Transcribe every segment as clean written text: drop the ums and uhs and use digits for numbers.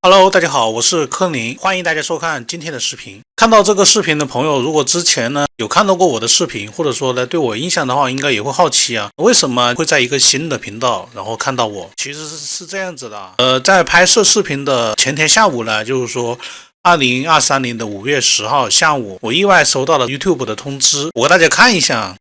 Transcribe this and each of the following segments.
Hello，大家好，我是柯林，欢迎大家收看今天的视频。看到这个视频的朋友，如果之前呢有看到过我的视频，或者说呢对我印象的话，应该也会好奇啊，为什么会在一个新的频道，然后看到我？其实是这样子的在拍摄视频的前天下午呢，就是说2023年的5月10号下午，我意外收到了 YouTube 的通知，我给大家看一下。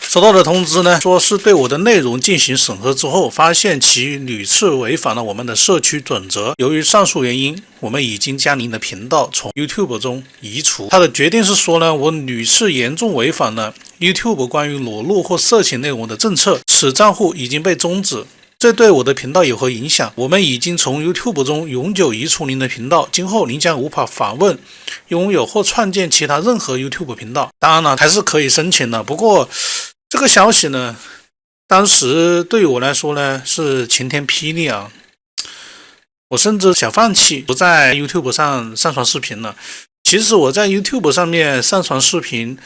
收到的通知呢，说是对我的内容进行审核之后，发现其屡次违反了我们的社区准则。由于上述原因，我们已经将您的频道从 YouTube 中移除。他的决定是说呢，我屡次严重违反了 YouTube 关于裸露或色情内容的政策，此账户已经被终止。这对我的频道有何影响？我们已经从 YouTube 中永久移除您的频道，今后您将无法访问、拥有或创建其他任何 YouTube 频道。当然了，还是可以申请的，不过这个消息呢，当时对于我来说呢是晴天霹雳啊！我甚至想放弃不在 YouTube 上上传视频了。其实我在 YouTube 上面上传视频，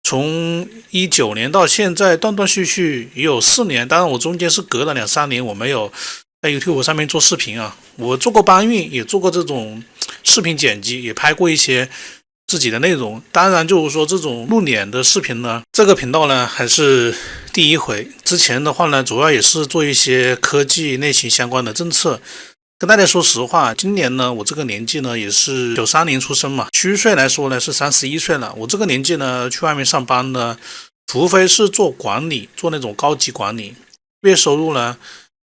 从19年到现在断断续续也有4年，当然我中间是隔了2-3年，我没有在 YouTube 上面做视频啊。我做过搬运，也做过这种视频剪辑，也拍过一些自己的内容。当然就是说这种露脸的视频呢，这个频道呢还是第一回。之前的话呢，主要也是做一些科技类型相关的政策。跟大家说实话，今年呢我这个年纪呢也是93年出生嘛，虚岁来说呢是31岁了。我这个年纪呢去外面上班呢，除非是做管理，做那种高级管理，月收入呢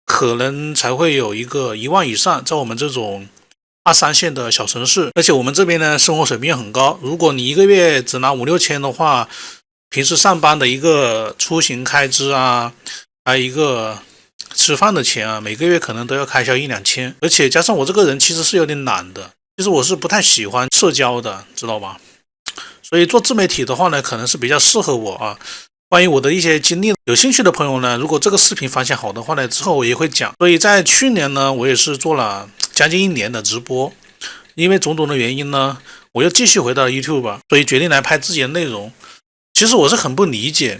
可能才会有一个1万以上，在我们这种2-3线的小城市。而且我们这边呢生活水平很高，如果你一个月只拿5-6千的话，平时上班的一个出行开支啊，还有一个吃饭的钱啊，每个月可能都要开销1-2千。而且加上我这个人其实是有点懒的，其实我是不太喜欢社交的，知道吧？所以做自媒体的话呢，可能是比较适合我啊。关于我的一些经历，有兴趣的朋友呢，如果这个视频反响好的话呢，之后我也会讲。所以在去年呢，我也是做了将近1年的直播，因为种种的原因呢，我又继续回到 YouTube， 所以决定来拍自己的内容。其实我是很不理解，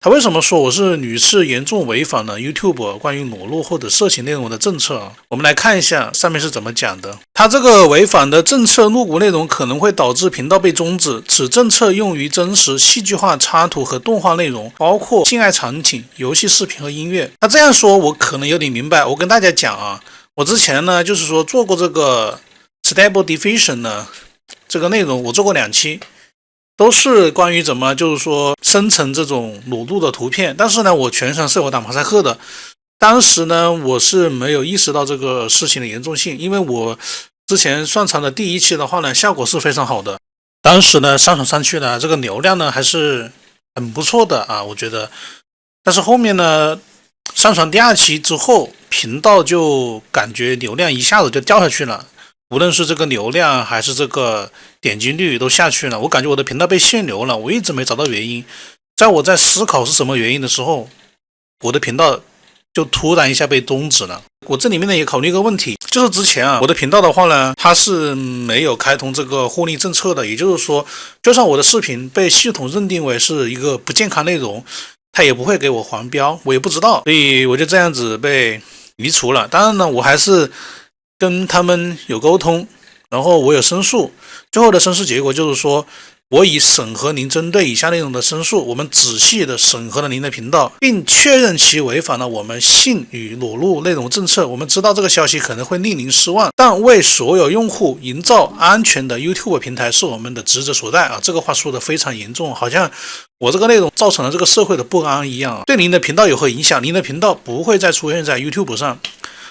他为什么说我是屡次严重违反了 YouTube 关于裸露或者色情内容的政策啊？我们来看一下上面是怎么讲的。他这个违反的政策露骨内容可能会导致频道被终止，此政策用于真实戏剧化插图和动画内容，包括性爱场景、游戏视频和音乐。他这样说我可能有点明白。我跟大家讲啊，我之前呢就是说做过这个 Stable Diffusion 呢这个内容，我做过2期，都是关于怎么就是说生成这种裸露的图片。但是呢我全程是有打马赛克的，当时呢我是没有意识到这个事情的严重性，因为我之前上传的第1期的话呢效果是非常好的，当时呢上传上去呢这个流量呢还是很不错的啊，我觉得。但是后面呢上传第2期之后，频道就感觉流量一下子就掉下去了，无论是这个流量还是这个点击率都下去了。我感觉我的频道被限流了，我一直没找到原因。在我在思考是什么原因的时候，我的频道就突然一下被终止了。我这里面呢也考虑一个问题，就是之前啊我的频道的话呢，它是没有开通这个获利政策的，也就是说，就算我的视频被系统认定为是一个不健康内容，它也不会给我黄标，我也不知道，所以我就这样子被移除了。当然呢，我还是跟他们有沟通，然后我有申诉，最后的申诉结果就是说，我已审核您针对以下内容的申诉，我们仔细的审核了您的频道，并确认其违反了我们性与裸露内容政策。我们知道这个消息可能会令您失望，但为所有用户营造安全的 YouTube 平台是我们的职责所在啊！这个话说的非常严重，好像我这个内容造成了这个社会的不安一样啊。对您的频道有何影响？您的频道不会再出现在 YouTube 上。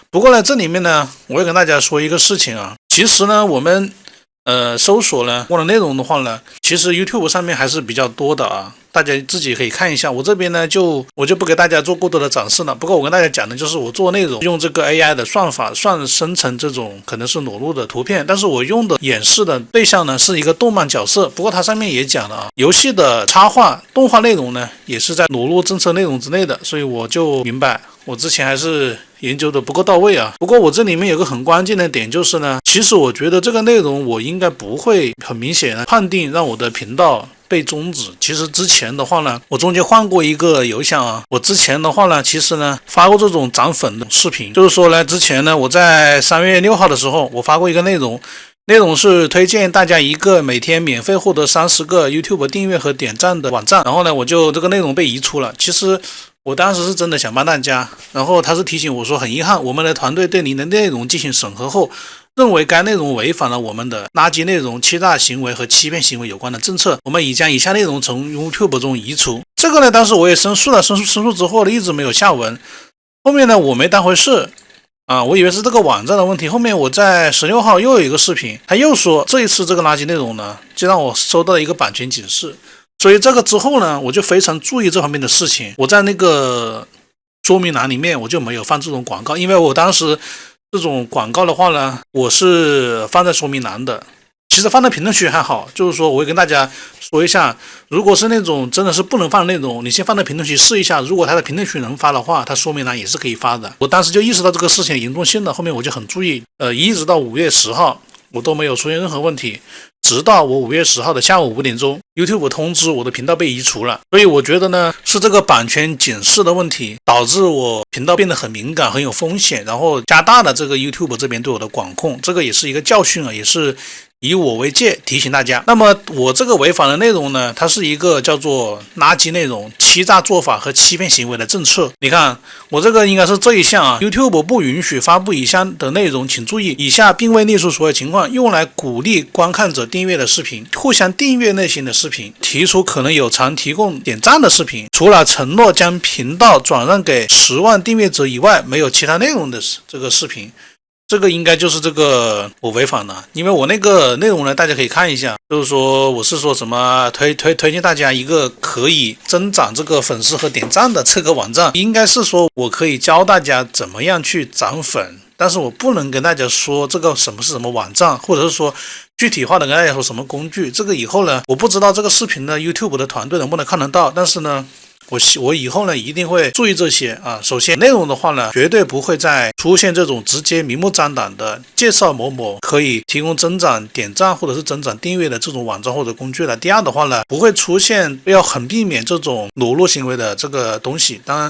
不过呢，这里面呢，我要跟大家说一个事情啊。其实呢，我们搜索呢我的内容的话呢，其实 YouTube 上面还是比较多的啊，大家自己可以看一下。我这边呢我就不给大家做过多的展示了。不过我跟大家讲的就是我做内容用这个 AI 的算法生成这种可能是裸露的图片，但是我用的演示的对象呢是一个动漫角色。不过它上面也讲了啊，游戏的插画动画内容呢也是在裸露政策内容之内的，所以我就明白我之前还是研究的不够到位啊。不过我这里面有个很关键的点就是呢，其实我觉得这个内容我应该不会很明显的判定让我的频道被终止。其实之前的话呢，我中间换过一个邮箱啊，我之前的话呢，其实呢发过这种涨粉的视频，就是说呢，之前呢我在3月6号的时候，我发过一个内容是推荐大家一个每天免费获得30个 YouTube 订阅和点赞的网站，然后呢，我就这个内容被移除了。其实我当时是真的想帮大家，然后他是提醒我说，很遗憾，我们的团队对您的内容进行审核后，认为该内容违反了我们的垃圾内容、欺诈行为和欺骗行为有关的政策，我们已将以下内容从 YouTube 中移除。这个呢，当时我也申诉了，申诉之后呢，一直没有下文。后面呢，我没当回事啊，我以为是这个网站的问题。后面我在16号又有一个视频，他又说这一次这个垃圾内容呢，就让我收到了一个版权警示。所以这个之后呢，我就非常注意这方面的事情。我在那个说明栏里面我就没有放这种广告，因为我当时这种广告的话呢，我是放在说明栏的。其实放在评论区还好，就是说我会跟大家说一下，如果是那种真的是不能放的内容，你先放在评论区试一下，如果他的评论区能发的话，他说明栏也是可以发的。我当时就意识到这个事情的严重性了，后面我就很注意，一直到5月10号我都没有出现任何问题，直到我5月10号的下午5点钟 YouTube 通知我的频道被移除了。所以我觉得呢，是这个版权警示的问题导致我频道变得很敏感，很有风险，然后加大了这个 YouTube 这边对我的管控，这个也是一个教训啊，也是以我为戒，提醒大家。那么我这个违反的内容呢，它是一个叫做垃圾内容、欺诈做法和欺骗行为的政策。你看我这个应该是这一项啊 ，YouTube 不允许发布以下的内容，请注意，以下并未列出所有情况，用来鼓励观看者订阅的视频、互相订阅类型的视频、提出可能有偿提供点赞的视频，除了承诺将频道转让给10万订阅者以外，没有其他内容的这个视频。这个应该就是这个我违反了，因为我那个内容呢，大家可以看一下，就是说我是说什么推荐大家一个可以增长这个粉丝和点赞的这个网站，应该是说我可以教大家怎么样去涨粉，但是我不能跟大家说这个什么是什么网站，或者是说具体化的跟大家说什么工具。这个以后呢，我不知道这个视频呢 YouTube 的团队能不能看得到，但是呢我以后呢一定会注意这些啊。首先内容的话呢，绝对不会再出现这种直接明目张胆的介绍某某可以提供增长点赞或者是增长订阅的这种网站或者工具了。第二的话呢，不会出现，要很避免这种裸露行为的这个东西。当然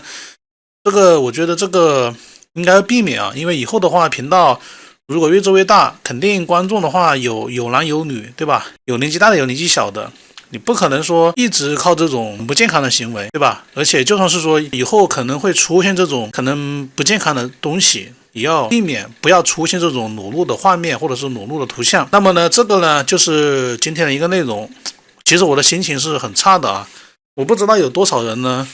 这个我觉得这个应该要避免啊，因为以后的话频道如果越做越大，肯定观众的话有男有女，对吧？有年纪大的，有年纪小的，你不可能说一直靠这种不健康的行为，对吧？而且就算是说以后可能会出现这种可能不健康的东西，也要避免不要出现这种裸露的画面或者是裸露的图像。那么呢，这个呢就是今天的一个内容。其实我的心情是很差的啊，我不知道有多少人呢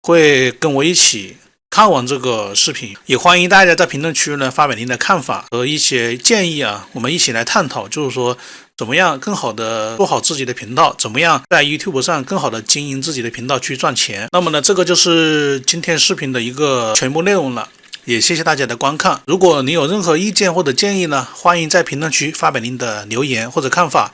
会跟我一起看完这个视频，也欢迎大家在评论区呢发表您的看法和一些建议啊，我们一起来探讨，就是说怎么样更好的做好自己的频道，怎么样在 YouTube 上更好的经营自己的频道去赚钱。那么呢，这个就是今天视频的一个全部内容了，也谢谢大家的观看。如果您有任何意见或者建议呢，欢迎在评论区发表您的留言或者看法。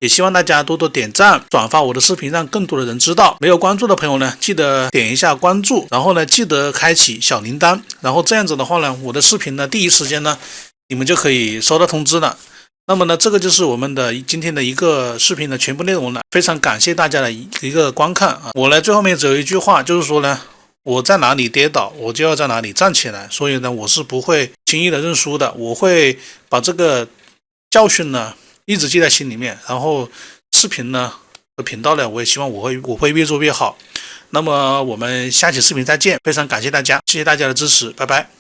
也希望大家多多点赞转发我的视频，让更多的人知道。没有关注的朋友呢，记得点一下关注，然后呢记得开启小铃铛，然后这样子的话呢，我的视频呢第一时间呢你们就可以收到通知了。那么呢，这个就是我们的今天的一个视频的全部内容了。非常感谢大家的一个观看啊！我呢最后面只有一句话，就是说呢，我在哪里跌倒，我就要在哪里站起来。所以呢，我是不会轻易的认输的，我会把这个教训呢一直记在心里面。然后视频呢和频道呢，我也希望我会越做越好。那么我们下期视频再见，非常感谢大家，谢谢大家的支持，拜拜。